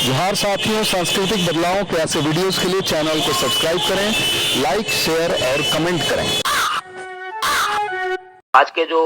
जोहार साथियों, सांस्कृतिक बदलावों के ऐसे वीडियोस के लिए चैनल को सब्सक्राइब करें, लाइक, शेयर और कमेंट करें। आज के जो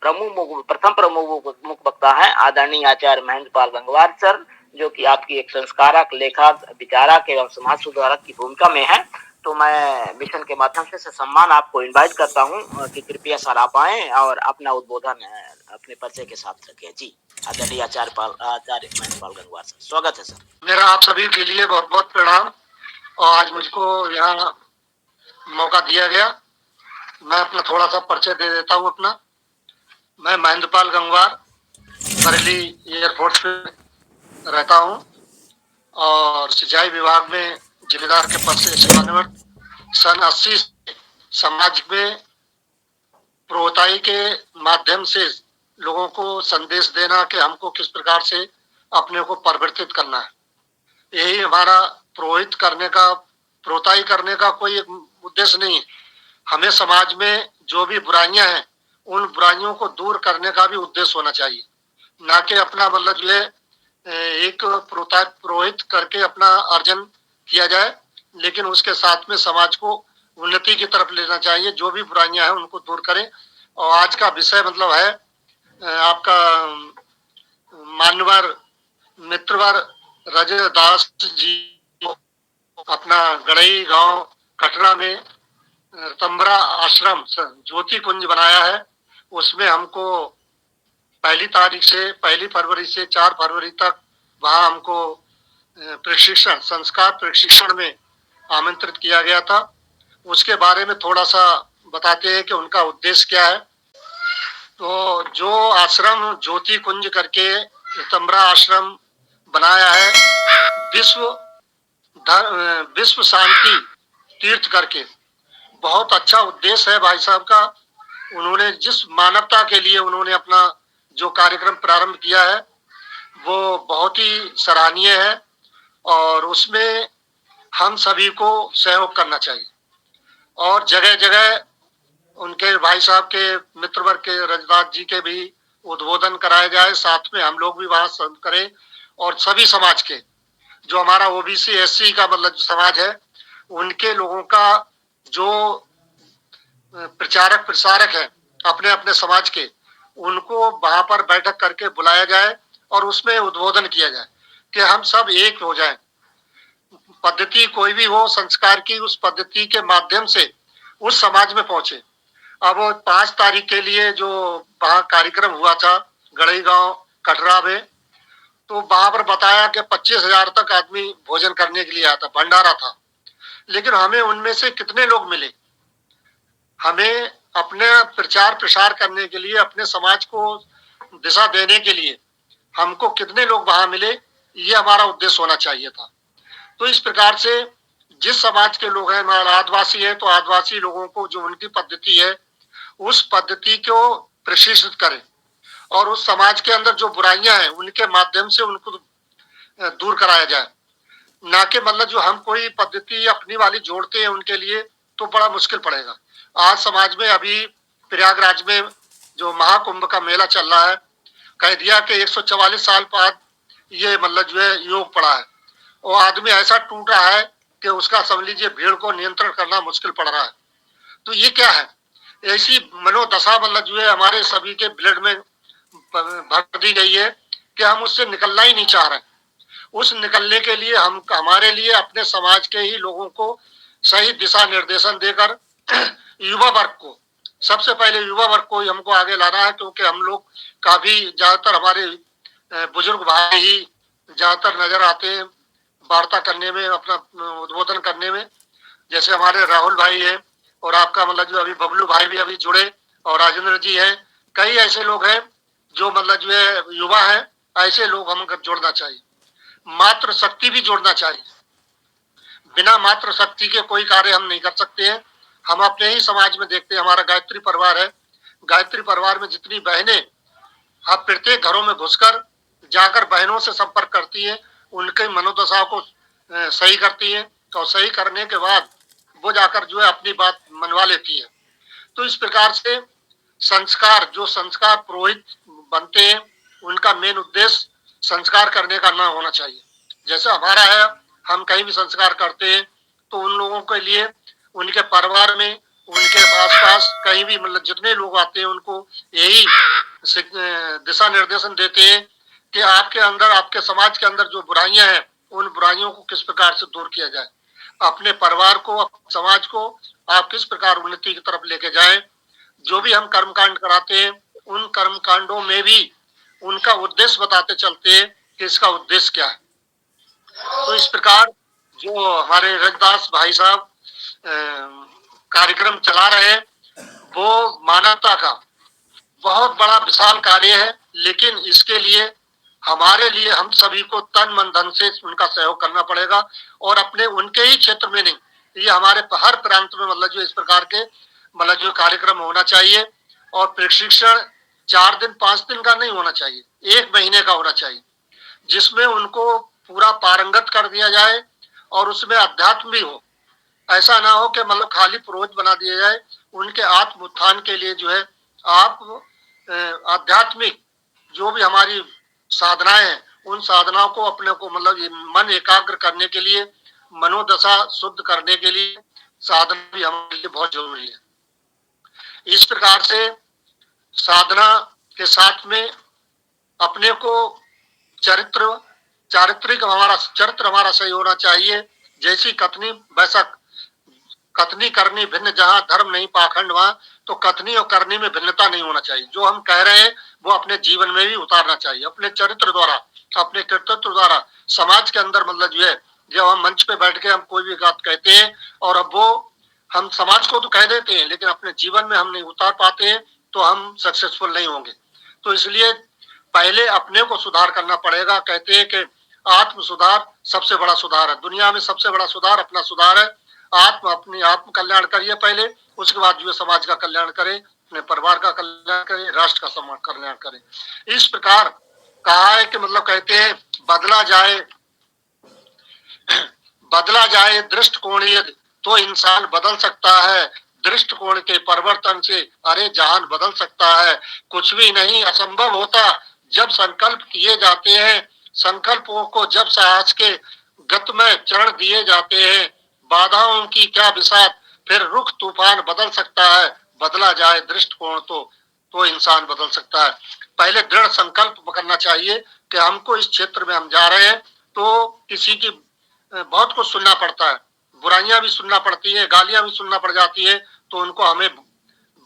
प्रथम प्रमुख वक्ता हैं आदरणीय आचार्य महेंद्र पाल गंगवार सर, जो कि आपकी एक संस्कारक, लेखक, विचारक एवं समाज सुधारक की भूमिका में है। तो मैं मिशन के माध्यम से सम्मान आपको इनवाइट करता हूं कि कृपया सर आप आए और अपना उद्बोधन अपने परिचय के साथ रखें। जी, आदरणीय आचार्य महेंद्र पाल गंगवार सर, स्वागत है सर। मेरा आप सभी के लिए बहुत बहुत प्रणाम। और आज मुझको यहाँ मौका दिया गया, मैं अपना थोड़ा सा परिचय दे देता हूँ अपना। मैं महेंद्र पाल गंगवार बरेली एयरपोर्ट पे रहता हूँ और सिंचाई विभाग में जिम्मेदार के पद से सेवानिवृत्त। सन 80 से समाज में प्रोताई के माध्यम से लोगों को संदेश देना कि हमको किस प्रकार से अपने को परिवर्तित करना है। यही हमारा प्रोहित करने का, प्रोताई करने का कोई उद्देश्य नहीं है। हमें समाज में जो भी बुराइयां हैं उन बुराइयों को दूर करने का भी उद्देश्य होना चाहिए, ना कि अपना मतलब जो है एक प्रोहित करके अपना अर्जन किया जाए, लेकिन उसके साथ में समाज को उन्नति की तरफ लेना चाहिए। जो भी बुराइयां हैं उनको दूर करें। और आज का विषय मतलब है आपका मान्यवर मित्रवर रजदास जी अपना गड़ई गांव कटरा में ऋतंभरा आश्रम ज्योति कुंज बनाया है। उसमें हमको पहली फरवरी से 4 फरवरी तक वहां हमको प्रशिक्षण, संस्कार प्रशिक्षण में आमंत्रित किया गया था। उसके बारे में थोड़ा सा बताते हैं कि उनका उद्देश्य क्या है। तो जो आश्रम ज्योति कुंज करके ऋतंभरा आश्रम बनाया है, विश्व शांति तीर्थ करके, बहुत अच्छा उद्देश्य है भाई साहब का। उन्होंने जिस मानवता के लिए उन्होंने अपना जो कार्यक्रम प्रारंभ किया है वो बहुत ही सराहनीय है और उसमें हम सभी को सहयोग करना चाहिए। और जगह जगह उनके भाई साहब के मित्रवर्ग के रजदास जी के भी उद्बोधन कराए जाए, साथ में हम लोग भी वहां करें। और सभी समाज के जो हमारा ओबीसी एससी का मतलब जो समाज है उनके लोगों का जो प्रचारक प्रसारक है अपने अपने समाज के, उनको वहां पर बैठक करके बुलाया जाए और उसमें उद्बोधन किया जाए कि हम सब एक हो जाएं। पद्धति कोई भी हो संस्कार की, उस पद्धति के माध्यम से उस समाज में पहुंचे। अब 5 तारीख के लिए जो वहां कार्यक्रम हुआ था गड़ई गांव कटरा में, तो वहां पर बताया कि 25,000 तक आदमी भोजन करने के लिए आया था, भंडारा था। लेकिन हमें उनमें से कितने लोग मिले? हमें अपने प्रचार प्रसार करने के लिए, अपने समाज को दिशा देने के लिए हमको कितने लोग वहां मिले, ये हमारा उद्देश्य होना चाहिए था। तो इस प्रकार से जिस समाज के लोग हैं, आदिवासी है तो आदिवासी लोगों को जो उनकी पद्धति है उस पद्धति को प्रशिक्षित करें और उस समाज के अंदर जो बुराइयां हैं उनके माध्यम से उनको दूर कराया जाए। ना कि मतलब जो हम कोई पद्धति अपनी वाली जोड़ते हैं उनके लिए तो बड़ा मुश्किल पड़ेगा। आज समाज में अभी प्रयागराज में जो महाकुंभ का मेला चल रहा है, कह दिया कि 144 साल बाद ये मतलब जो है योग पड़ा है और आदमी ऐसा टूटा है कि उसका समझ लीजिए भीड़ को नियंत्रण करना मुश्किल पड़ रहा है। तो ये क्या है? ऐसी मनोदशा मतलब जो है हमारे सभी के ब्लड में भर दी गई है कि हम उससे निकलना ही नहीं चाह रहे। उस निकलने के लिए हम हमारे लिए अपने समाज के ही लोगों को सही दिशा निर्देशन देकर युवा वर्ग को, सबसे पहले युवा वर्ग को ही हमको आगे लाना है, क्योंकि हम लोग काफी ज्यादातर हमारे बुजुर्ग भाई ही ज्यादातर नजर आते हैं वार्ता करने में, अपना उद्बोधन करने में। जैसे हमारे राहुल भाई है और आपका मतलब जो अभी बबलू भाई भी अभी जुड़े और राजेंद्र जी है, कई ऐसे लोग हैं जो मतलब जो है युवा है। ऐसे लोग हम जोड़ना चाहिए, मात्र शक्ति भी जोड़ना चाहिए। बिना मात्र शक्ति के कोई कार्य हम नहीं कर सकते हैं। हम अपने ही समाज में देखते हैं, हमारा गायत्री परिवार है, गायत्री परिवार में जितनी बहनें आप प्रत्येक घरों में घुसकर जाकर बहनों से संपर्क करती हैं, उनके मनोदशा को सही करती हैं और सही करने के बाद वो जाकर जो है अपनी बात मनवा लेती है। तो इस प्रकार से संस्कार, जो संस्कार पुरोहित बनते हैं उनका मेन उद्देश्य संस्कार करने का ना होना चाहिए। जैसे हमारा है, हम कहीं भी संस्कार करते हैं तो उन लोगों के लिए, उनके परिवार में, उनके आसपास कहीं भी मतलब जितने लोग आते हैं उनको यही दिशा निर्देशन देते हैं कि आपके अंदर, आपके समाज के अंदर जो बुराइयां हैं उन बुराइयों को किस प्रकार से दूर किया जाए, अपने परिवार को, अपने समाज को आप किस प्रकार उन्नति की तरफ लेके जाएं। जो भी हम कर्मकांड कराते हैं उन कर्मकांडों में भी उनका उद्देश्य बताते चलते हैं कि इसका उद्देश्य क्या है। तो इस प्रकार जो हमारे रजदास भाई साहब कार्यक्रम चला रहे हैं वो मानवता का बहुत बड़ा विशाल कार्य है, लेकिन इसके लिए हमारे लिए हम सभी को तन मन धन से उनका सहयोग करना पड़ेगा। और अपने उनके ही क्षेत्र में नहीं, ये हमारे हर प्रांत में मतलब जो इस प्रकार के मतलब जो कार्यक्रम होना चाहिए। और प्रशिक्षण 4 दिन 5 दिन का नहीं होना चाहिए, 1 महीने का होना चाहिए, जिसमें उनको पूरा पारंगत कर दिया जाए और उसमें अध्यात्म भी हो। ऐसा ना हो कि मतलब खाली पुरोहित बना दिया जाए। उनके आत्म उत्थान के लिए जो है आप आध्यात्मिक जो भी हमारी साधनाएं हैं उन साधनाओं को अपने को मतलब ये मन एकाग्र करने के लिए, मनोदशा शुद्ध करने के लिए साधना भी हमारे लिए बहुत जरूरी है। इस प्रकार से साधना के साथ में अपने को चारित्रिक हमारा चरित्र हमारा सही होना चाहिए। जैसी कथनी वैसा कथनी करनी भिन्न, जहां धर्म नहीं पाखंड वहां, तो कथनी और करनी में भिन्नता नहीं होना चाहिए। जो हम कह रहे हैं वो अपने जीवन में भी उतारना चाहिए, अपने चरित्र द्वारा, अपने कर्तव्य द्वारा। समाज के अंदर मतलब जो है, जब हम मंच पे बैठ के हम कोई भी बात कहते हैं और अब वो हम समाज को तो कह देते हैं लेकिन अपने जीवन में हम नहीं उतार पाते हैं तो हम सक्सेसफुल नहीं होंगे। तो इसलिए पहले अपने को सुधार करना पड़ेगा। कहते हैं कि आत्म सुधार सबसे बड़ा सुधार है, दुनिया में सबसे बड़ा सुधार अपना सुधार है। अपनी आत्म कल्याण करिए पहले, उसके बाद जो समाज का कल्याण करें, अपने परिवार का कल्याण करें, राष्ट्र का समाज कल्याण करें। इस प्रकार कहा है कि मतलब कहते हैं बदला जाए दृष्टिकोण यदि तो इंसान बदल सकता है। दृष्टिकोण के परिवर्तन से अरे जहान बदल सकता है। कुछ भी नहीं असंभव होता जब संकल्प किए जाते हैं। संकल्पों को जब साहस के गत में चरण दिए जाते हैं, बाधाओं की क्या बिसात, फिर रुख तूफान बदल सकता है। बदला जाए दृष्टिकोण तो इंसान बदल सकता है। पहले दृढ़ संकल्प करना चाहिए कि हमको इस क्षेत्र में हम जा रहे हैं। तो किसी की बहुत कुछ सुनना पड़ता है, बुराइयां भी सुनना पड़ती है, गालियां भी सुनना पड़ जाती है, तो उनको हमें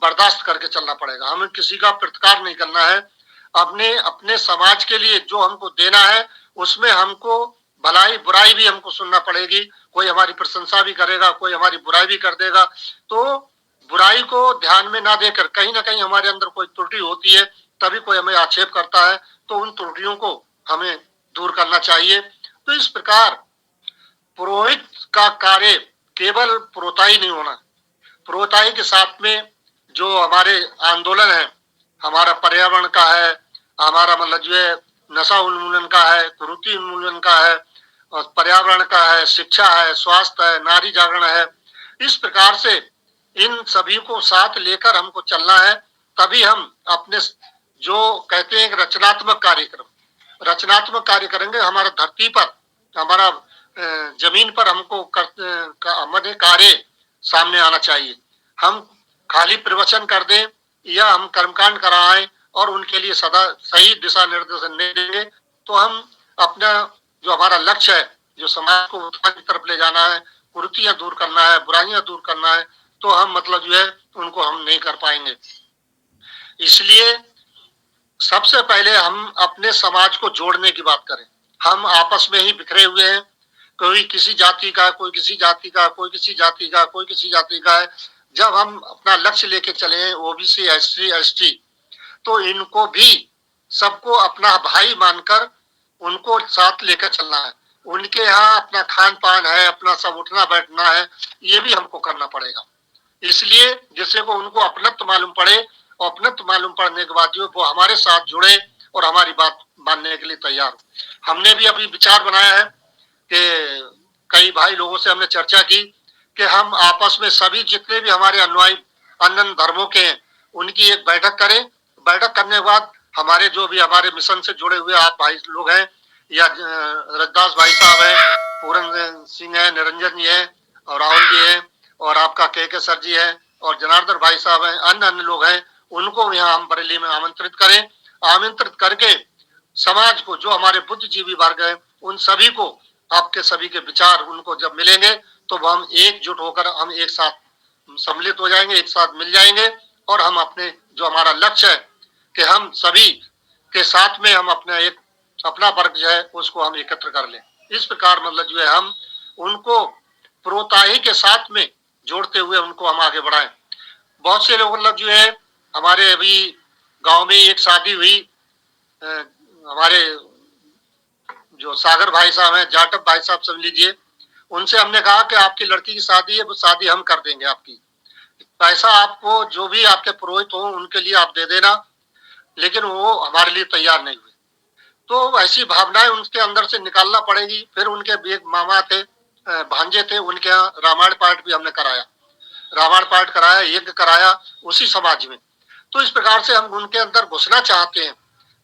बर्दाश्त करके चलना पड़ेगा। हमें किसी का प्रतिकार नहीं करना है। अपने समाज के लिए जो हमको देना है उसमें हमको भलाई बुराई भी हमको सुनना पड़ेगी। कोई हमारी प्रशंसा भी करेगा, कोई हमारी बुराई भी कर देगा। तो बुराई को ध्यान में ना देकर कहीं ना कहीं हमारे अंदर कोई त्रुटि होती है, तभी कोई हमें आक्षेप करता है, तो उन त्रुटियों को हमें दूर करना चाहिए। तो इस प्रकार पुरोहित का कार्य केवल पुरोताई नहीं होना, पुरोताई के साथ में जो हमारे आंदोलन है, हमारा पर्यावरण का है, हमारा मतलब जो है नशा उन्मूलन का है, कुरीति उन्मूलन का है, और पर्यावरण का है, शिक्षा है, स्वास्थ्य है, नारी जागरण है। इस प्रकार से इन सभी को साथ लेकर हमको चलना है। तभी हम अपने जो कहते हैं रचनात्मक कार्य करेंगे। हमारा धरती पर, हमारा जमीन पर हमको हमारे कार्य सामने आना चाहिए। हम खाली प्रवचन कर दें या हम कर्मकांड कराएं और उनके लिए सदा सही दिशा निर्देशन नहीं देंगे तो हम अपना जो हमारा लक्ष्य है, जो समाज को उत्थान की तरफ ले जाना है, कुरीतियां दूर करना है, बुराइयां दूर करना है, तो हम मतलब जो है उनको हम नहीं कर पाएंगे। इसलिए सबसे पहले हम अपने समाज को जोड़ने की बात करें। हम आपस में ही बिखरे हुए हैं, कोई किसी जाति का, कोई किसी जाति का, कोई किसी जाति का, कोई किसी जाति का है। जब हम अपना लक्ष्य लेके चले ओबीसी, एससी, एसटी, तो इनको भी सबको अपना भाई मानकर उनको साथ लेकर चलना है। उनके यहाँ अपना खान पान है, अपना सब उठना बैठना है, ये भी हमको करना पड़ेगा। इसलिए जिससे को उनको अपनत्व मालूम पड़े, और अपनत्व मालूम पड़ने के बाद जो वो हमारे साथ जुड़े और हमारी बात मानने के लिए तैयार हो। हमने भी अभी विचार बनाया है कि कई भाई लोगों से हमने चर्चा की कि हम आपस में सभी जितने भी हमारे अनुयायी अन्य धर्मों के हैं उनकी एक बैठक करें। बैठक करने के बाद हमारे जो भी हमारे मिशन से जुड़े हुए आप भाई लोग हैं, या रजदास भाई साहब है, पूरन सिंह है, निरंजन जी है और राहुल जी है और आपका के सर जी है और जनार्दन भाई साहब हैं, अन्य अन्य लोग हैं, उनको यहाँ हम बरेली में आमंत्रित करें। आमंत्रित करके समाज को, जो हमारे बुद्धिजीवी वर्ग है, उन सभी को, आपके सभी के विचार उनको जब मिलेंगे तो हम एकजुट होकर हम एक साथ सम्मिलित हो जाएंगे, एक साथ मिल जाएंगे और हम अपने जो हमारा लक्ष्य है कि हम सभी के साथ में हम अपना एक अपना वर्ग जो है उसको हम एकत्र कर लें। इस प्रकार मतलब जो है हम उनको प्रोत्साही के साथ में जोड़ते हुए उनको हम आगे बढ़ाएं। बहुत से लोग मतलब जो है हमारे अभी गांव में एक शादी हुई, हमारे जो सागर भाई साहब हैं, जाटव भाई साहब समझ लीजिए, उनसे हमने कहा कि आपकी लड़की की शादी है, वो शादी हम कर देंगे, आपकी पैसा आपको जो भी आपके पुरोहित हो उनके लिए आप दे देना, लेकिन वो हमारे लिए तैयार नहीं हुए। तो ऐसी भावनाएं उनके अंदर से निकालना पड़ेगी। फिर उनके एक मामा थे, भांजे थे, उनके यहाँ रामायण पाठ भी हमने कराया, रामायण पाठ कराया, यज्ञ कराया उसी समाज में। तो इस प्रकार से हम उनके अंदर घुसना चाहते हैं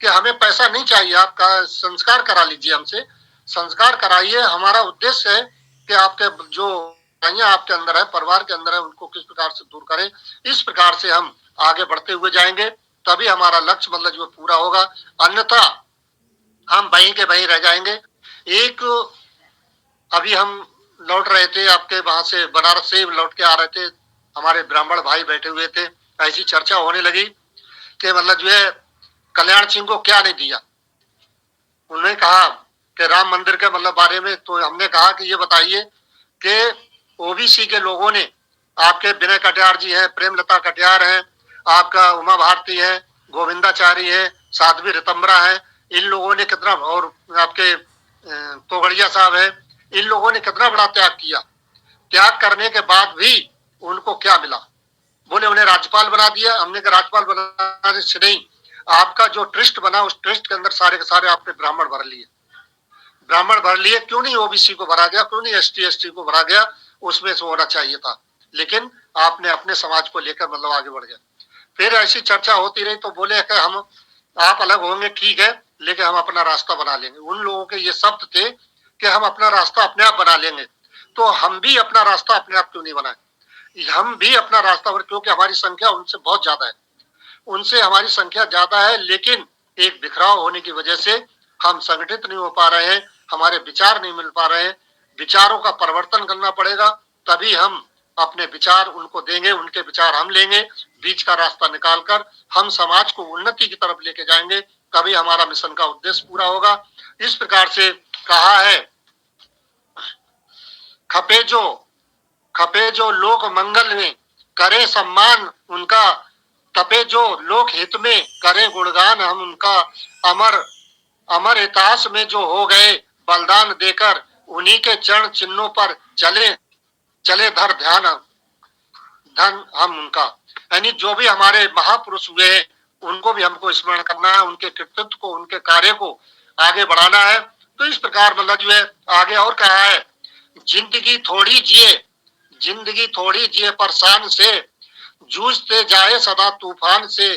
कि हमें पैसा नहीं चाहिए, आपका संस्कार करा लीजिए, हमसे संस्कार कराइए। हमारा उद्देश्य है कि आपके जो आपके अंदर है, परिवार के अंदर है, उनको किस प्रकार से दूर करें। इस प्रकार से हम आगे बढ़ते हुए जाएंगे, तभी हमारा लक्ष्य मतलब जो पूरा होगा, अन्यथा हम वहीं के वहीं रह जाएंगे। एक अभी हम लौट रहे थे आपके वहां से, बनारस से लौट के आ रहे थे, हमारे ब्राह्मण भाई बैठे हुए थे, ऐसी चर्चा होने लगी कि मतलब जो है कल्याण सिंह को क्या नहीं दिया। उन्होंने कहा कि राम मंदिर के मतलब बारे में, तो हमने कहा कि ये बताइए कि ओबीसी के लोगों ने, आपके विनय कटियार जी हैं, प्रेमलता कटियार हैं, आपका उमा भारती है, गोविंदाचारी है, साध्वी रितंबरा है, इन लोगों ने कितना, और आपके तोगड़िया साहब है, इन लोगों ने कितना बड़ा त्याग किया। त्याग करने के बाद भी उनको क्या मिला? बोले उन्हें राज्यपाल बना दिया। हमने कहा राज्यपाल बनाने से नहीं, आपका जो ट्रस्ट बना उस ट्रस्ट के अंदर सारे के सारे आपने ब्राह्मण भर लिए, ब्राह्मण भर लिए, क्यों नहीं ओबीसी को भरा गया, क्यों नहीं एसटी को भरा गया? उसमें से होना चाहिए था, लेकिन आपने अपने समाज को लेकर मतलब आगे बढ़ गया। फिर ऐसी चर्चा होती रही तो बोले कि हम, आप अलग होंगे ठीक है, लेकिन हम अपना रास्ता बना लेंगे। उन लोगों के ये शब्द थे कि हम अपना रास्ता अपने आप बना लेंगे। तो हम भी अपना रास्ता अपने आप क्यों नहीं बनाए? हम भी अपना रास्ता, क्योंकि हमारी संख्या उनसे बहुत ज्यादा है, उनसे हमारी संख्या ज्यादा है, लेकिन एक बिखराव होने की वजह से हम संगठित नहीं हो पा रहे हैं, हमारे विचार नहीं मिल पा रहे हैं। विचारों का परिवर्तन करना पड़ेगा, तभी हम अपने विचार उनको देंगे, उनके विचार हम लेंगे, बीच का रास्ता निकालकर हम समाज को उन्नति की तरफ लेके जाएंगे, तभी हमारा मिशन का उद्देश्य पूरा होगा। इस प्रकार से कहा है, खपे जो लोक मंगल में करे सम्मान उनका, तपे जो लोक हित में करे गुणगान हम उनका, अमर इतिहास में जो हो गए बलिदान देकर, उन्हीं के चरण चिन्हों पर चले धर धन हम उनका। यानी जो भी हमारे महापुरुष हुए हैं उनको भी हमको स्मरण करना है, उनके कृतित्व को, उनके कार्य को आगे बढ़ाना है। तो इस प्रकार मतलब जो है आगे और कहा है, जिंदगी थोड़ी जिए परेशान से, जूझते जाए सदा तूफान से,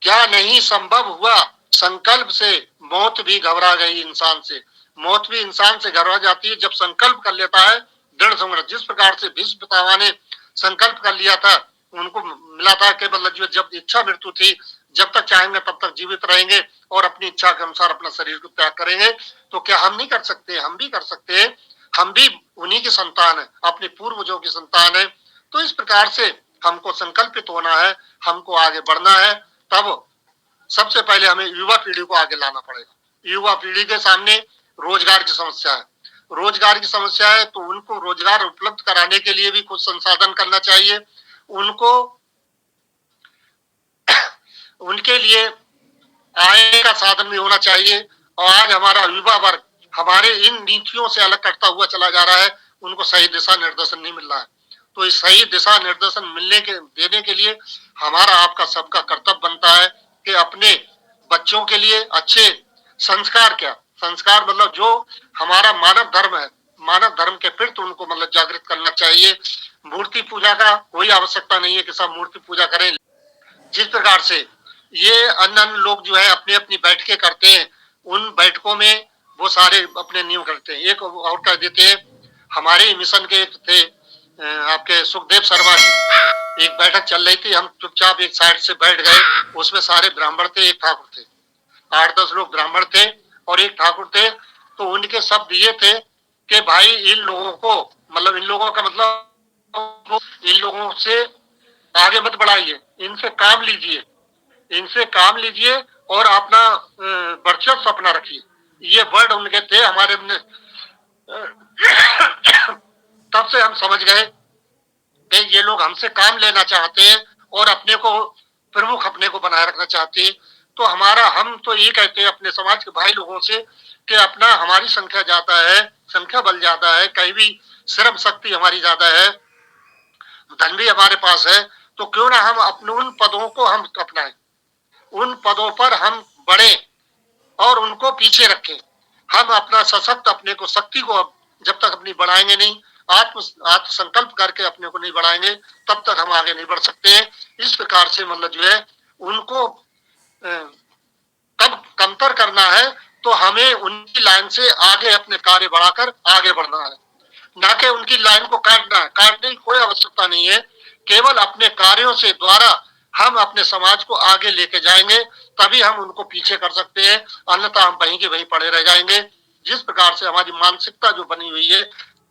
क्या नहीं संभव हुआ संकल्प से, मौत भी घबरा गई इंसान से। मौत भी इंसान से घबरा जाती है जब संकल्प कर लेता है दृढ़ संकल्प। जिस प्रकार से भीष्म पितामह ने संकल्प कर लिया था, उनको मिला था कि मतलब जब इच्छा मृत्यु थी, जब तक चाहेंगे तब तक जीवित रहेंगे और अपनी इच्छा के अनुसार अपना शरीर को त्याग करेंगे। तो क्या हम नहीं कर सकते? हम भी कर सकते हैं, हम भी उन्हीं की संतान है, अपने पूर्वजों की संतान है। तो इस प्रकार से हमको संकल्पित होना है, हमको आगे बढ़ना है। तब सबसे पहले हमें युवा पीढ़ी को आगे लाना पड़ेगा। युवा पीढ़ी के सामने रोजगार की समस्या है, रोजगार की समस्या है, तो उनको रोजगार उपलब्ध कराने के लिए भी कुछ संसाधन करना चाहिए। उनको उनके लिए आय का साधन भी होना चाहिए। और आज हमारा युवा वर्ग हमारे इन नीतियों से अलग करता हुआ चला जा रहा है, उनको सही दिशा निर्देशन नहीं मिल रहा है। तो इस सही दिशा निर्देशन देने के लिए हमारा आपका सबका कर्तव्य बनता है कि अपने बच्चों के लिए अच्छे संस्कार, क्या संस्कार मतलब जो हमारा मानव धर्म है, मानव धर्म के प्रति उनको मतलब जागृत करना चाहिए। मूर्ति पूजा का कोई आवश्यकता नहीं है कि सब मूर्ति पूजा करें। जिस प्रकार से ये अन्य लोग जो है अपनी अपनी बैठकें करते हैं, उन बैठकों में वो सारे अपने नियम करते हैं। एक और कह देते हैं, हमारे मिशन के एक थे आपके सुखदेव शर्मा जी, एक बैठक चल रही थी, हम चुपचाप एक साइड से बैठ गए, उसमें सारे ब्राह्मण थे, एक ठाकुर थे, 8-10 लोग ब्राह्मण थे और एक ठाकुर थे। तो उनके शब्द ये थे कि भाई इन लोगों को, मतलब इन लोगों का मतलब इन लोगों से आगे मत बढ़ाइए, इनसे काम लीजिए, इनसे काम लीजिए और अपना वर्चस्व अपना रखिए। ये वर्ड उनके थे हमारे तब से हम समझ गए कि ये लोग हमसे काम लेना चाहते हैं और अपने को प्रमुख अपने को बनाए रखना चाहते हैं। तो हम तो ये कहते हैं अपने समाज के भाई लोगों से कि अपना हमारी संख्या ज्यादा है, संख्या बल ज्यादा है, कहीं भी श्रम शक्ति हमारी ज्यादा है, धन भी हमारे पास है, तो क्यों ना हम अपने उन पदों को हम अपनाएं, उन पदों पर हम बढ़े और उनको पीछे रखें। हम अपना सशक्त अपने को, शक्ति को जब तक अपनी बढ़ाएंगे नहीं, आत्म संकल्प करके अपने को नहीं बढ़ाएंगे, तब तक हम आगे नहीं बढ़ सकते हैं। इस प्रकार से मतलब जो है उनको कब कमतर करना है तो हमें उनकी लाइन से आगे अपने कार्य बढ़ाकर आगे बढ़ना है, ना कि उनकी लाइन को काटना है। काटने की कोई आवश्यकता नहीं है, केवल अपने कार्यों से द्वारा हम अपने समाज को आगे लेके जाएंगे, तभी हम उनको पीछे कर सकते हैं, अन्यथा हम वहीं के वहीं पड़े रह जाएंगे। जिस प्रकार से हमारी मानसिकता जो बनी हुई है,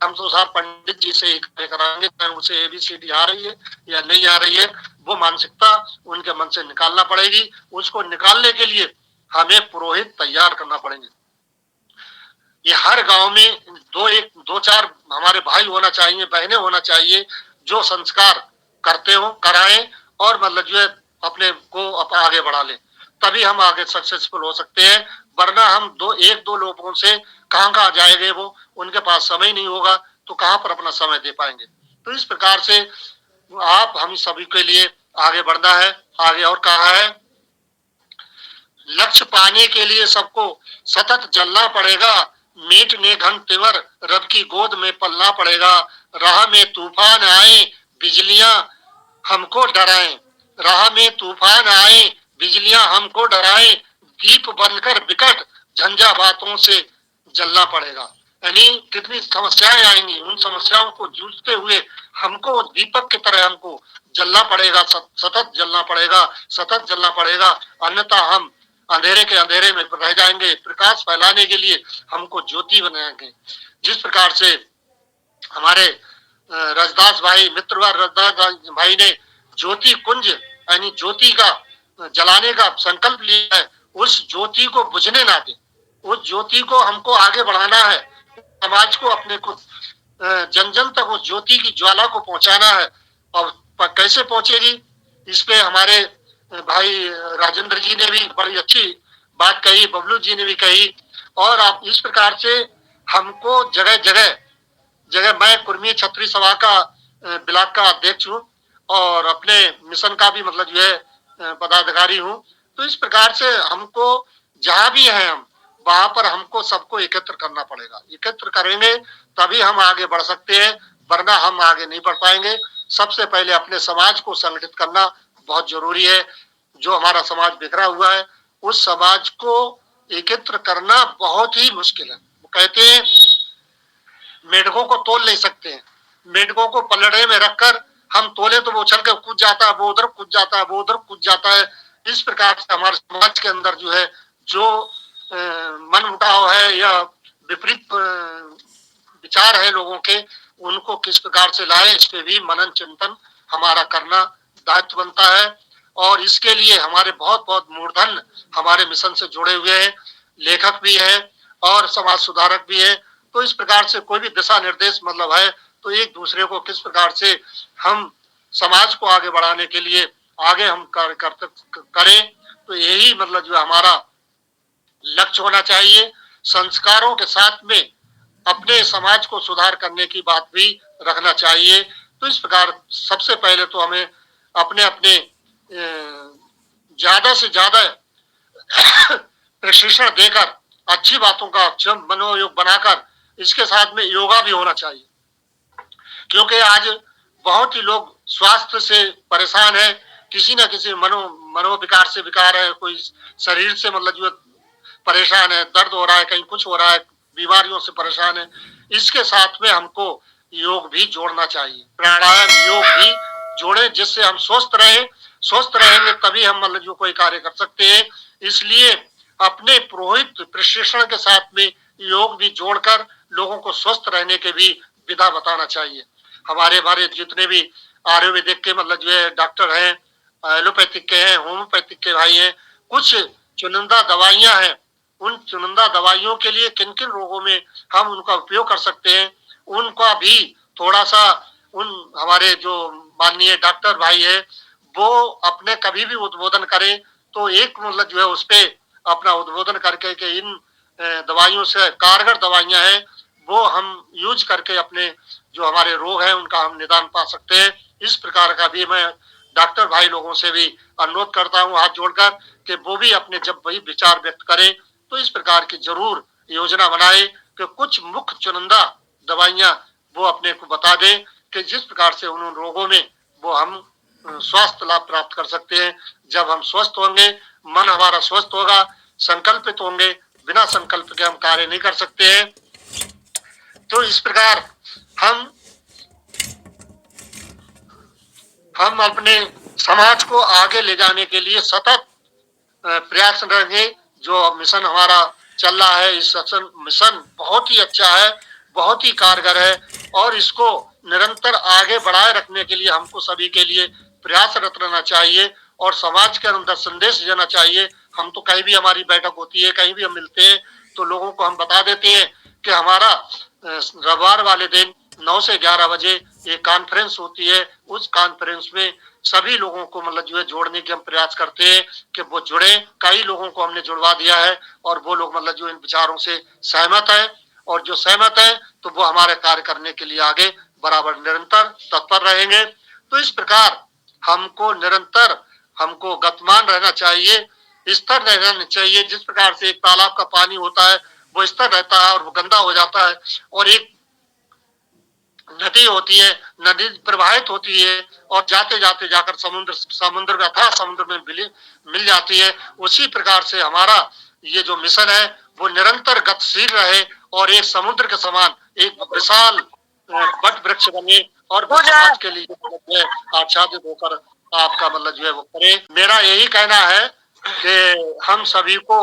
हम तो साहब पंडित जी से ही कराएंगे, उसे ABCD आ रही है या नहीं आ रही है, वो मानसिकता उनके मन से निकालना पड़ेगी। उसको निकालने के लिए हमें पुरोहित तैयार करना पड़ेंगे। ये हर गांव में 2-4 हमारे भाई होना चाहिए, बहनें होना चाहिए, जो संस्कार करते हो, कराएं और मतलब जो है अपने को आगे बढ़ा लें, तभी हम आगे सक्सेसफुल हो सकते हैं। वरना हम 1-2 लोगों से कहाँ जाएंगे, वो उनके पास समय नहीं होगा तो कहाँ पर अपना समय दे पाएंगे। तो इस प्रकार से हम सभी के लिए आगे बढ़ना है। आगे और कहा है, लक्ष्य पाने के लिए सबको सतत जलना पड़ेगा, मीटने घन तिवर रब की गोद में पलना पड़ेगा। राह में तूफान आए बिजलियां हमको डराएं, राह में तूफान आए बिजलियां हमको डराएं, दीप बनकर विकट झंझावातों से जलना पड़ेगा। यानी कितनी समस्याएं आएंगी, उन समस्याओं को जूझते हुए हमको दीपक की तरह हमको जलना पड़ेगा, सतत जलना पड़ेगा, सतत जलना पड़ेगा, अन्यथा हम अंधेरे के अंधेरे में रह जाएंगे। प्रकाश फैलाने के लिए हमको ज्योति बनाएंगे। जिस प्रकार से हमारे रजदास भाई, मित्रवार रजदास भाई ने ज्योति कुंज यानी ज्योति का जलाने का संकल्प लिया है, उस ज्योति को बुझने ना दे, उस ज्योति को हमको आगे बढ़ाना है, समाज को अपने को जन जन तक उस ज्योति की ज्वाला को पहुंचाना है। और कैसे पहुंचेगी, इस पे हमारे भाई राजेंद्र जी ने भी बड़ी अच्छी बात कही, बबलू जी ने भी कही। और आप इस प्रकार से हमको जगह जगह मैं कुर्मी छत्री सभा का ब्लॉक का अध्यक्ष हूँ और अपने मिशन का भी मतलब जो है पदाधिकारी हूँ। तो इस प्रकार से हमको जहाँ भी है हम वहां पर हमको सबको एकत्र करना पड़ेगा। एकत्र करेंगे तभी हम आगे बढ़ सकते हैं, वरना हम आगे नहीं बढ़ पाएंगे। सबसे पहले अपने समाज को संगठित करना बहुत जरूरी है। जो हमारा समाज बिखरा हुआ है, उस समाज को एकत्र करना बहुत ही मुश्किल है। वो कहते हैं मेढकों को तोल नहीं सकते हैं, मेढकों को पलड़े में रखकर हम तोले तो वो उछल कर कूद जाता है, वो उधर कूद जाता है, वो उधर कूद जाता है। इस प्रकार से हमारे समाज के अंदर जो है जो मन मुटाव है या विपरीत विचार है लोगों के, उनको किस प्रकार से लाए, इस पे भी मनन चिंतन हमारा करना दायित्व बनता है। और इसके लिए हमारे बहुत मूर्धन हमारे मिशन से जुड़े हुए हैं, लेखक भी है और समाज सुधारक भी है। तो इस प्रकार से कोई भी दिशा निर्देश मतलब है तो एक दूसरे को किस प्रकार से हम समाज को आगे बढ़ाने के लिए आगे हम कार्य करें, तो यही मतलब जो हमारा लक्ष्य होना चाहिए। संस्कारों के साथ में अपने समाज को सुधार करने की बात भी रखना चाहिए। तो इस प्रकार सबसे पहले तो हमें अपने अपने ज्यादा से ज्यादा प्रशिक्षण देकर अच्छी बातों का मनोयोग बनाकर, इसके साथ में योगा भी होना चाहिए, क्योंकि आज बहुत ही लोग स्वास्थ्य से परेशान है, किसी न किसी मनोविकार से विकार है, कोई शरीर से मतलब जो परेशान है, दर्द हो रहा है, कहीं कुछ हो रहा है, बीमारियों से परेशान है, इसके साथ में हमको योग भी जोड़ना चाहिए, प्राणायाम योग भी जोड़े, जिससे हम स्वस्थ रहें। स्वस्थ रहेंगे तभी हम मतलब जो कोई कार्य कर सकते हैं। इसलिए अपने पुरोहित प्रशिक्षण के साथ में योग भी जोड़कर लोगों को स्वस्थ रहने के भी विधा बताना चाहिए। हमारे हमारे जितने भी आयुर्वेदिक के मतलब जो है डॉक्टर हैं, एलोपैथिक के हैं, होम्योपैथिक के भाई हैं, कुछ चुनिंदा दवाइयां हैं, उन चुनिंदा दवाइयों के लिए किन किन रोगों में हम उनका उपयोग कर सकते हैं, उनका भी थोड़ा सा उन हमारे जो माननीय डॉक्टर भाई है वो अपने कभी भी उद्बोधन करें तो एक मतलब जो है उस पे अपना उद्बोधन करके कि इन दवाइयों से कारगर दवाइयां हैं वो हम यूज करके अपने जो हमारे रोग हैं उनका हम निदान पा सकते हैं। इस प्रकार का भी मैं डॉक्टर भाई लोगों से भी अनुरोध करता हूं हाथ जोड़कर कि वो भी अपने जब वही विचार व्यक्त करें तो इस प्रकार की जरूर योजना बनाए कि कुछ मुख्य चुनिंदा दवाइयां वो अपने को बता दें कि जिस प्रकार से उन रोगों में वो हम स्वास्थ्य लाभ प्राप्त कर सकते हैं। जब हम स्वस्थ होंगे, मन हमारा स्वस्थ होगा, संकल्पित होंगे, बिना संकल्प के हम कार्य नहीं कर सकते हैं। तो इस प्रकार हम अपने समाज को आगे ले जाने के लिए सतत प्रयास रहेंगे। जो मिशन हमारा चल रहा है, इस मिशन बहुत ही अच्छा है, बहुत ही कारगर है और इसको निरंतर आगे बढ़ाए रखने के लिए हमको सभी के लिए प्रयासरत रहना चाहिए और समाज के अंदर संदेश देना चाहिए। हम तो कहीं भी हमारी बैठक होती है, कहीं भी हम मिलते हैं तो लोगों को हम बता देते हैं कि हमारा रविवार वाले दिन 9 से 11 बजे एक कॉन्फ्रेंस होती है। उस कॉन्फ्रेंस में सभी लोगों को मतलब जो है जोड़ने के हम प्रयास करते हैं कि वो जुड़े। कई लोगों को हमने जुड़वा दिया है और वो लोग मतलब जो इन विचारों से सहमत है और जो सहमत है तो वो हमारे कार्य करने के लिए आगे बराबर निरंतर तत्पर रहेंगे। तो इस प्रकार हमको निरंतर हमको गतिमान रहना चाहिए, स्थिर रहना चाहिए। जिस प्रकार से एक तालाब का पानी होता है वो स्थिर रहता है और वो गंदा हो जाता है, और एक नदी होती है, नदी प्रवाहित होती है और जाते जाते जाकर समुद्र में अथाह समुद्र में मिल जाती है। उसी प्रकार से हमारा ये जो मिशन है वो निरंतर गतिशील रहे और एक समुद्र के समान एक विशाल वट वृक्ष बने और वो समाज के लिए आच्छादित होकर आपका मतलब जो है वो करे। मेरा यही कहना है कि हम सभी को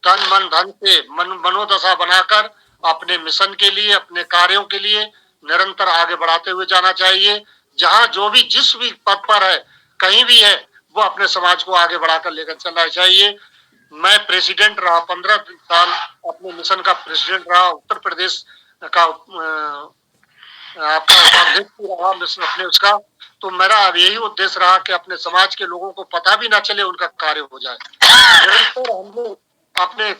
तन मन धन से मनोदशा बनाकर अपने मिशन के लिए, अपने कार्यों के लिए निरंतर आगे बढ़ाते हुए जाना चाहिए। जहां जो भी जिस भी पद पर है, कहीं भी है, वो अपने समाज को आगे बढ़ाकर लेकर चलना चाहिए। मैं प्रेसिडेंट रहा, 15 साल अपने मिशन का प्रेसिडेंट रहा, उत्तर प्रदेश का आपका उपाध्यक्ष रहा मिशन अपने उसका। तो मेरा अब यही उद्देश्य रहा कि अपने समाज के लोगों को पता भी ना चले, उनका कार्य हो जाए। निरंतर हम लोग अपने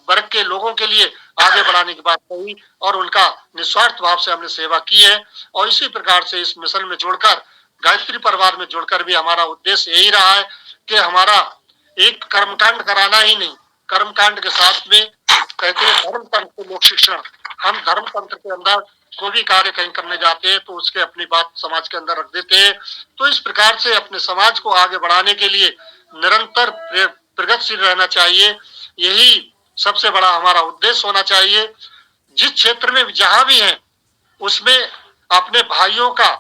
वर्ग के लोगों के लिए आगे बढ़ाने की बात कही और उनका निस्वार्थ भाव से हमने सेवा की है। और इसी प्रकार से इस मिशन में जुड़कर, गायत्री परिवार में जुड़कर भी हमारा उद्देश्य यही रहा है कि हमारा एक कर्मकांड कराना ही नहीं, कर्मकांड के साथ में कहते हैं धर्म तंत्र लोक शिक्षण। हम धर्म तंत्र के अंदर कोई भी कार्य कहीं करने जाते हैं तो उसके अपनी बात समाज के अंदर रख देते हैं। तो इस प्रकार से अपने समाज को आगे बढ़ाने के लिए निरंतर प्रगतिशील रहना चाहिए। यही सबसे बड़ा हमारा उद्देश्य होना चाहिए। जिस क्षेत्र में जहां भी है उसमें अपने भाइयों का,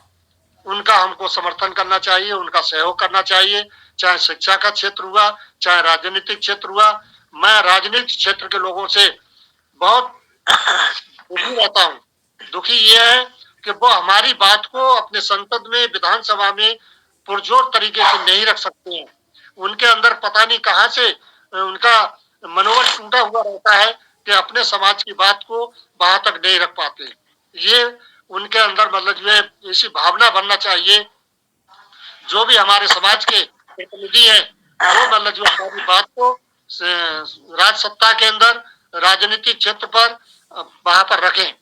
उनका हमको समर्थन करना चाहिए, उनका सहयोग करना चाहिए। चाहे शिक्षा का क्षेत्र हुआ, चाहे राजनीतिक क्षेत्र हुआ। मैं राजनीतिक क्षेत्र के लोगों से बहुत दुखी रहता हूँ। दुखी ये है कि वो हमारी बात को अपने संसद में, विधानसभा में पुरजोर तरीके से नहीं रख सकते हैं। उनके अंदर पता नहीं कहां से उनका मनोबल टूटा हुआ रहता है कि अपने समाज की बात को वहां तक नहीं रख पाते। ये उनके अंदर मतलब जो है ऐसी भावना बनना चाहिए। जो भी हमारे समाज के प्रतिनिधि हैं वो मतलब जो हमारी बात को राज सत्ता के अंदर, राजनीतिक क्षेत्र पर वहां पर रखें,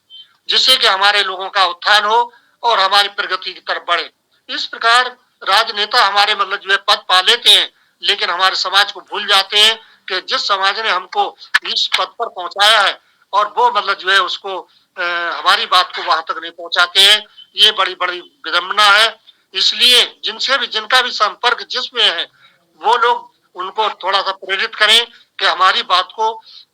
जिससे कि हमारे लोगों का उत्थान हो और हमारी प्रगति की तरफ बढ़े। इस प्रकार राजनेता हमारे मतलब जो है पद पा लेते हैं, लेकिन हमारे समाज को भूल जाते हैं कि जिस समाज ने हमको इस पद पर पहुंचाया है और वो मतलब जो है उसको हमारी बात को वहां तक नहीं पहुंचाते हैं। ये बड़ी बड़ी विडंबना है। इसलिए जिनसे भी, जिनका भी संपर्क जिसमें है, वो लोग उनको थोड़ा सा प्रेरित करें कि हमारी बात को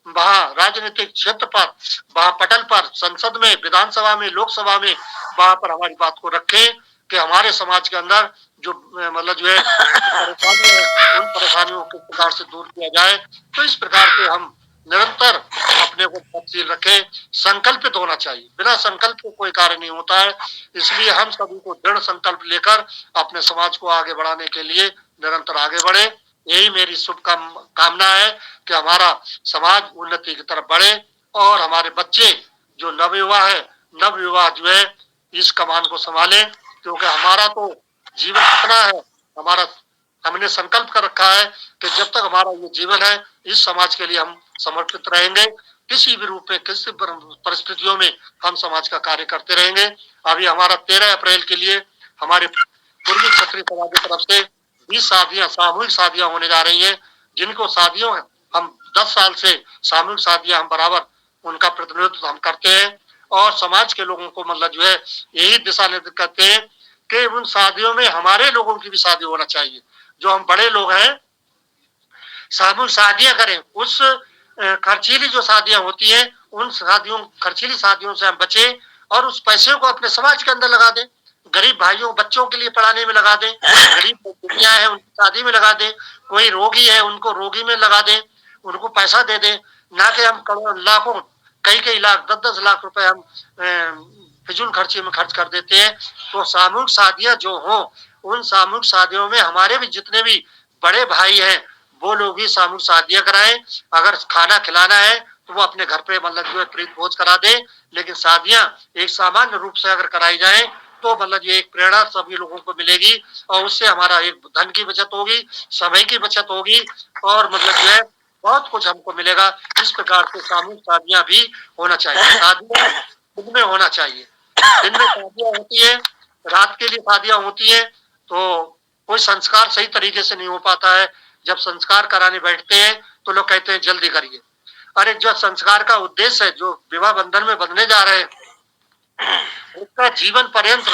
वहाँ राजनीतिक क्षेत्र पर, वहाँ पटल पर, संसद में, विधानसभा में, लोकसभा में, वहाँ पर हमारी बात को रखें कि हमारे समाज के अंदर जो मतलब जो है परेशानी है, उन परेशानियों को प्रकार से दूर किया जाए। तो इस प्रकार से हम निरंतर अपने को गतिशील रखें, संकल्पित होना चाहिए। बिना संकल्प के कोई कार्य नहीं होता है। इसलिए हम सभी को दृढ़ संकल्प लेकर अपने समाज को आगे बढ़ाने के लिए निरंतर आगे बढ़े। यही मेरी कामना है कि हमारा समाज उन्नति की तरफ बढ़े और हमारे बच्चे जो नवयुवा जो है इस कमान को संभाले, क्योंकि हमारा तो जीवन कितना है, हमारा हमने संकल्प कर रखा है कि जब तक हमारा ये जीवन है इस समाज के लिए हम समर्पित रहेंगे। किसी भी रूप में, किसी परिस्थितियों में हम समाज का कार्य करते रहेंगे। अभी हमारा 13 अप्रैल के लिए हमारे पूर्वी क्षत्रिय समाज की तरफ से 20 शादियां, सामूहिक शादियां होने जा रही हैं, जिनको शादियों हम 10 साल से सामूहिक शादियां हम बराबर उनका प्रतिनिधित्व हम करते हैं और समाज के लोगों को मतलब जो है यही दिशा निर्देश करते हैं कि उन शादियों में हमारे लोगों की भी शादी होना चाहिए। जो हम बड़े लोग हैं सामूहिक शादियां करें, उस खर्चीली जो शादियां होती हैं उन खर्चीली शादियों से हम बचे और उस पैसे को अपने समाज के अंदर लगा दें। गरीब भाइयों बच्चों के लिए पढ़ाने में लगा दें, गरीब बेटियां हैं उनकी शादी में लगा दें, कोई रोगी है उनको रोगी में लगा दें, उनको पैसा दे दें। ना कि हम लाखों, कई लाख, 10-10 लाख रुपए हम फिजूल खर्ची में खर्च कर देते हैं। तो सामूहिक शादियां जो हो, उन सामूहिक शादियों में हमारे भी जितने भी बड़े भाई हैं वो लोग भी सामूहिक शादियां कराएं। अगर खाना खिलाना है तो वो अपने घर पे मतलब जो है प्रीत भोज करा दे, लेकिन शादियां एक सामान्य रूप से अगर कराई जाए तो मतलब ये एक प्रेरणा सभी लोगों को मिलेगी और उससे हमारा एक धन की बचत होगी, समय की बचत होगी और मतलब जो है बहुत कुछ हमको मिलेगा। इस प्रकार से सामूहिक शादियां भी होना चाहिए। शादियां दिन में होना चाहिए, दिन में शादियां होती है, रात के लिए शादियां होती है, तो कोई संस्कार सही तरीके से नहीं हो पाता है। जब संस्कार कराने बैठते हैं तो लोग कहते हैं जल्दी करिए। अरे जो संस्कार का उद्देश्य है, जो विवाह बंधन में बंधने जा रहे हैं, उसका जीवन पर्यंत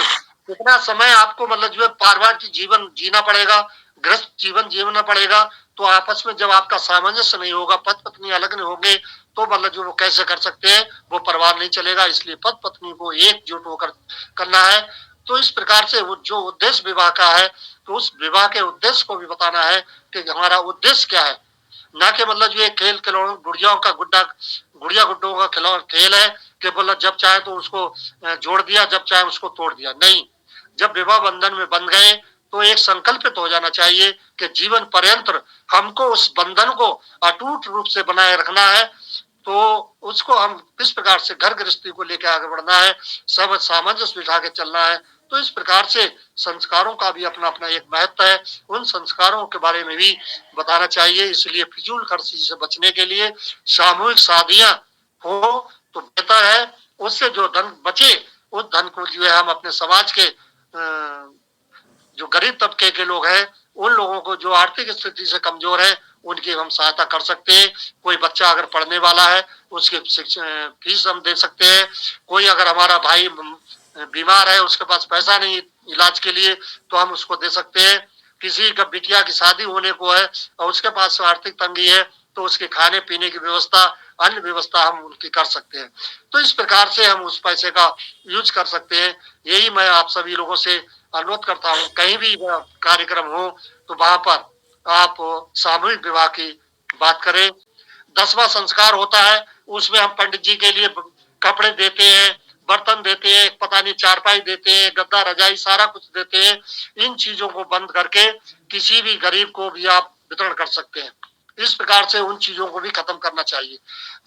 कितना समय आपको मतलब जो है पारिवारिक जीवन जीना पड़ेगा, गृहस्थ जीवन जीना पड़ेगा। तो आपस में जब आपका सामंजस्य नहीं होगा, पति पत्नी अलग नहीं होंगे, तो मतलब जो वो कैसे कर सकते हैं, वो परिवार नहीं चलेगा। इसलिए पति पत्नी को एकजुट होकर करना है। तो इस प्रकार से वो जो उद्देश्य विवाह का है, तो उस विवाह के उद्देश्य को भी बताना है कि हमारा उद्देश्य क्या है। ना कि मतलब जो ये खेल खिलौनों गुड़िया गुड्डों का खेल है कि मतलब जब चाहे तो उसको जोड़ दिया, जब चाहे उसको तोड़ दिया। नहीं, जब विवाह बंधन में बंध गए तो एक संकल्पित हो जाना चाहिए कि जीवन पर्यंत हमको उस बंधन को अटूट रूप से बनाए रखना है। तो उसको हम किस प्रकार से घर गृहस्थी को लेकर आगे बढ़ना है, सब सामंजस्य बिठा के चलना है। तो इस प्रकार से संस्कारों का भी अपना अपना एक महत्व है, उन संस्कारों के बारे में भी बताना चाहिए। इसलिए फिजूल खर्ची से बचने के लिए सामूहिक शादियां हो तो बेहतर है। उससे जो धन बचे उस धन को जो है हम अपने समाज के जो गरीब तबके के लोग हैं, उन लोगों को जो आर्थिक स्थिति से कमजोर है, उनकी हम सहायता कर सकते हैं। कोई बच्चा अगर पढ़ने वाला है उसकी फीस हम दे सकते हैं। कोई अगर हमारा भाई बीमार है, उसके पास पैसा नहीं इलाज के लिए, तो हम उसको दे सकते हैं। किसी का बिटिया की शादी होने को है और उसके पास आर्थिक तंगी है, तो उसके खाने पीने की व्यवस्था, अन्य व्यवस्था हम उनकी कर सकते हैं। तो इस प्रकार से हम उस पैसे का यूज कर सकते हैं। यही मैं आप सभी लोगों से अनुरोध करता हूँ, कहीं भी कार्यक्रम हो तो वहां पर आप सामूहिक विवाह की बात करें। 10वां संस्कार होता है, उसमें हम पंडित जी के लिए कपड़े देते हैं, बर्तन देते हैं, पता नहीं चारपाई देते हैं, गद्दा रजाई सारा कुछ देते हैं। इन चीजों को बंद करके किसी भी गरीब को भी आप वितरण कर सकते हैं। इस प्रकार से उन चीजों को भी खत्म करना चाहिए।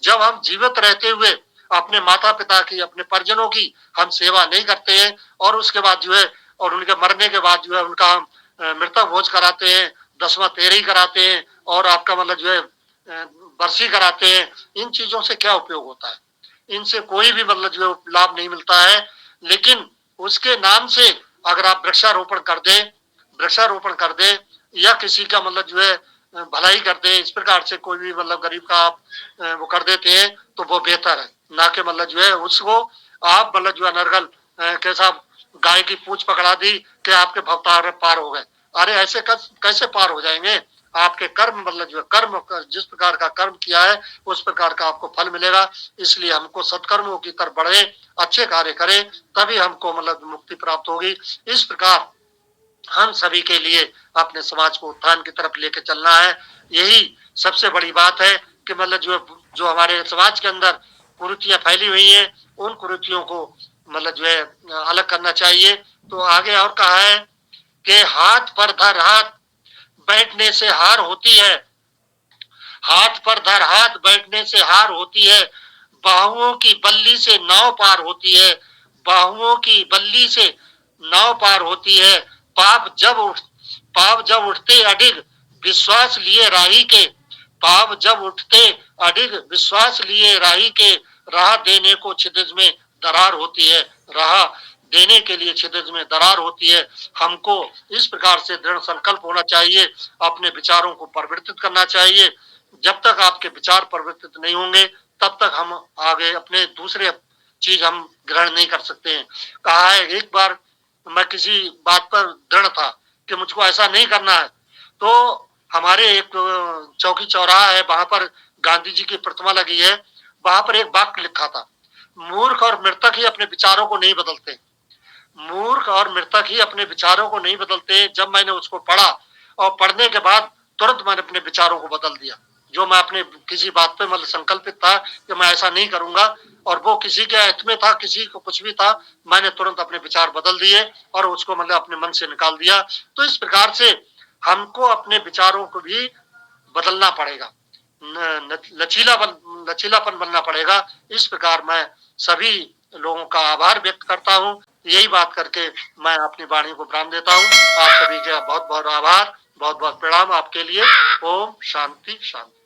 जब हम जीवित रहते हुए अपने माता पिता की, अपने परिजनों की हम सेवा नहीं करते हैं और उसके बाद जो है और उनके मरने के बाद जो है उनका हम मृतक भोज कराते हैं, 10वां तेरही कराते हैं और आपका मतलब जो है बरसी कराते हैं, इन चीजों से क्या उपयोग होता है? इनसे कोई भी मतलब जो है लाभ नहीं मिलता है। लेकिन उसके नाम से अगर आप वृक्षारोपण कर दे या किसी का मतलब जो है भलाई कर दे, इस प्रकार से कोई भी मतलब गरीब का आप वो कर देते हैं तो वो बेहतर है। ना कि मतलब जो है उसको आप मतलब जो है नरगल कैसा गाय की पूंछ पकड़ा दी कि आपके भवतार पार हो गए। अरे ऐसे कैसे पार हो जाएंगे? आपके कर्म मतलब जो कर्म जिस प्रकार का कर्म किया है उस प्रकार का आपको फल मिलेगा। इसलिए हमको सत्कर्मों की तरफ बढ़े, अच्छे कार्य करें, तभी हमको मतलब मुक्ति प्राप्त होगी। इस प्रकार हम सभी के लिए अपने समाज को उत्थान की तरफ लेके चलना है। यही सबसे बड़ी बात है कि मतलब जो हमारे समाज के अंदर कुरीतियां फैली हुई हैं, उन कुरीतियों को मतलब जो है अलग करना चाहिए। तो आगे और कहा है कि हाथ पर धर हाथ बैठने से हार होती है, हाथ पर धर हाथ बैठने से हार होती है, बाहुओं की बल्ली से नाव पार होती है, बाहुओं की बल्ली से नाव पार होती है। पाप जब उठते अडिग विश्वास लिए राही के, पाप जब उठते अडिग विश्वास लिए राही के, राह देने को छिद्र में दरार होती है, राह देने के लिए छिद्र में दरार होती है। हमको इस प्रकार से दृढ़ संकल्प होना चाहिए, अपने विचारों को परिवर्तित करना चाहिए। जब तक आपके विचार परिवर्तित नहीं होंगे तब तक हम आगे अपने दूसरे चीज हम ग्रहण नहीं कर सकते हैं। कहा है एक बार मैं किसी बात पर दृढ़ था कि मुझको ऐसा नहीं करना है, तो हमारे एक चौकी चौराहा है, वहां पर गांधी जी की प्रतिमा लगी है, वहां पर एक वाक्य लिखा था, मूर्ख और मृतक ही अपने विचारों को नहीं बदलते, मूर्ख और मृतक ही अपने विचारों को नहीं बदलते। जब मैंने उसको पढ़ा और पढ़ने के बाद तुरंत मैंने अपने विचारों को बदल दिया। जो मैं अपने किसी बात पे मतलब संकल्पित था कि मैं ऐसा नहीं करूंगा, और वो किसी के हित में था, किसी को कुछ भी था, मैंने तुरंत अपने विचार बदल दिए और उसको मतलब अपने मन से निकाल दिया। तो इस प्रकार से हमको अपने विचारों को भी बदलना पड़ेगा, लचीलापन बनना पड़ेगा। इस प्रकार मैं सभी लोगों का आभार व्यक्त करता हूँ। यही बात करके मैं अपनी वाणी को विराम देता हूँ। आप सभी का बहुत बहुत आभार, बहुत बहुत प्रणाम आपके लिए। ओम शांति शांति।